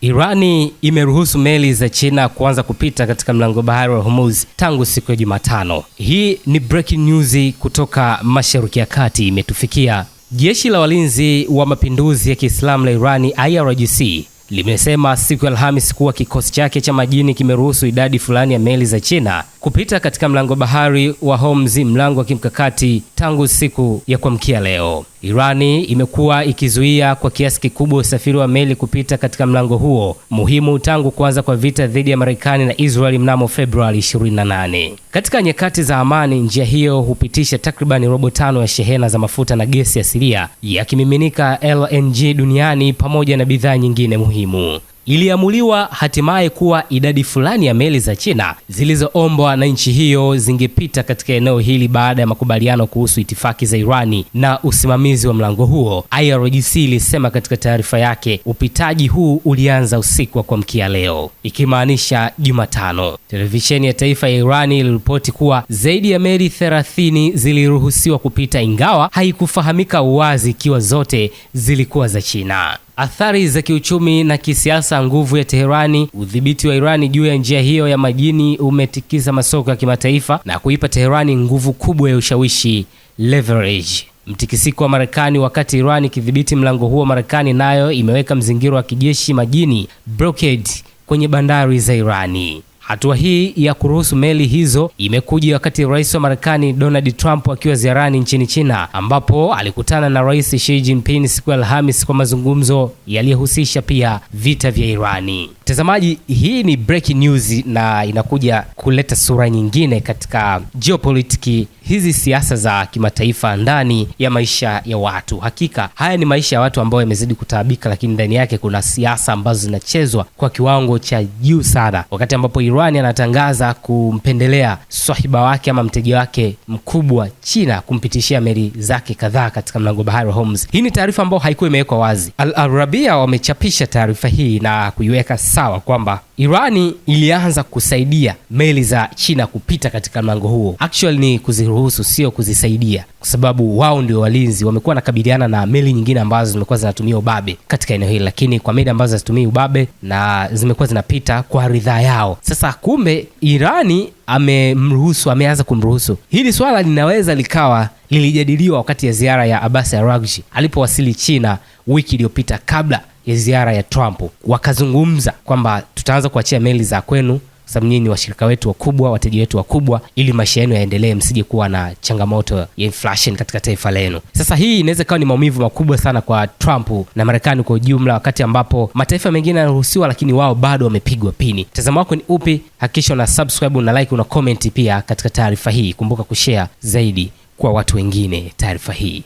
Irani imeruhusu meli za China kuanza kupita katika mlango bahari wa Hormuz tangu siku ya Jumatano. Hii ni breaking news kutoka Mashariki ya Kati imetufikia. Jeshi la walinzi wa mapinduzi ya Kiislamu la Irani IRGC limesema siku ya Alhamisi kuwa kikosi chake cha majini kimeruhusu idadi fulani ya meli za China kupita katika mlango bahari wa Hormuz, mlango wa kimkakati, tangu siku ya kuamkia leo. Irani imekuwa ikizuia kwa kiasi kikubwa usafiri wa meli kupita katika mlango huo muhimu tangu kuanza kwa vita dhidi ya Marekani na Israeli mnamo Februari 28. Katika nyakati za amani, njia hiyo hupitisha takribani robo tano ya shehena za mafuta na gesi asilia ya kimiminika LNG duniani pamoja na bidhaa nyingine muhimu. Iliamuliwa hatimaye kuwa idadi fulani ya meli za China zilizoombwa na nchi hiyo zingepita katika eneo hili baada ya makubaliano kuhusu itifaki za Irani na usimamizi wa mlango huo. IRGC ilisema katika taarifa yake upitaji huu ulianza usiku wa kuamkia leo, ikimaanisha Jumatano. Televisheni ya taifa ya Irani iliripoti kuwa zaidi ya meli 30 ziliruhusiwa kupita, ingawa haikufahamika uwazi ikiwa zote zilikuwa za China. Athari za kiuchumi na kisiasa nguvu ya Teherani. Udhibiti wa Irani juu ya njia hiyo ya majini umetikisa masoko ya kimataifa na kuipa Teherani nguvu kubwa ya ushawishi, leverage. Mtikisiko wa Marekani wakati Irani ikidhibiti mlango huo, Marekani nayo imeweka mzingiro wa kijeshi majini, blockade, kwenye bandari za Irani. Hatua hii ya kuruhusu meli hizo imekuja wakati Rais wa Marekani Donald Trump akiwa ziarani nchini China, ambapo alikutana na Rais Xi Jinping siku ya Alhamisi kwa mazungumzo yaliyohusisha pia vita vya Irani. Mtazamaji, hii ni breaking news na inakuja kuleta sura nyingine katika geopolitiki, hizi siasa za kimataifa ndani ya maisha ya watu. Hakika haya ni maisha ya watu ambao yamezidi kutaabika, lakini ndani yake kuna siasa ambazo zinachezwa kwa kiwango cha juu sana, wakati ambapo Irani anatangaza kumpendelea swahiba wake ama mteja wake mkubwa China kumpitishia meli zake kadhaa katika mlango bahari wa Hormuz. Hii ni taarifa ambayo haikuwa imewekwa wazi. Al Arabiya wamechapisha taarifa hii na kuiweka sawa kwamba Irani ilianza kusaidia meli za China kupita katika mlango huo. Actually ni kuziruhusu, sio kuzisaidia, kwa sababu wao ndio walinzi. Wamekuwa nakabiliana na meli nyingine ambazo zimekuwa zinatumia ubabe katika eneo hili, lakini kwa meli ambazo hazitumii ubabe na zimekuwa zinapita kwa ridhaa yao. Sasa kumbe Irani ameanza kumruhusu. Hili swala linaweza likawa lilijadiliwa wakati ya ziara ya Abbas Araghchi alipowasili China wiki iliyopita kabla ya ziara ya Trump. Wakazungumza kwamba tutaanza kuachia meli za kwenu sababu nyinyi ni washirika wetu wakubwa, wateja wetu wakubwa, ili maisha yenu yaendelee, msije kuwa na changamoto ya inflation katika taifa lenu. Sasa hii inaweza kuwa ni maumivu makubwa sana kwa Trump na Marekani kwa ujumla, wakati ambapo mataifa mengine yanaruhusiwa lakini wao bado wamepigwa pini. Mtazamo wako ni upi? Hakikisha una subscribe, una like, una comment pia katika taarifa hii. Kumbuka kushare zaidi kwa watu wengine taarifa hii.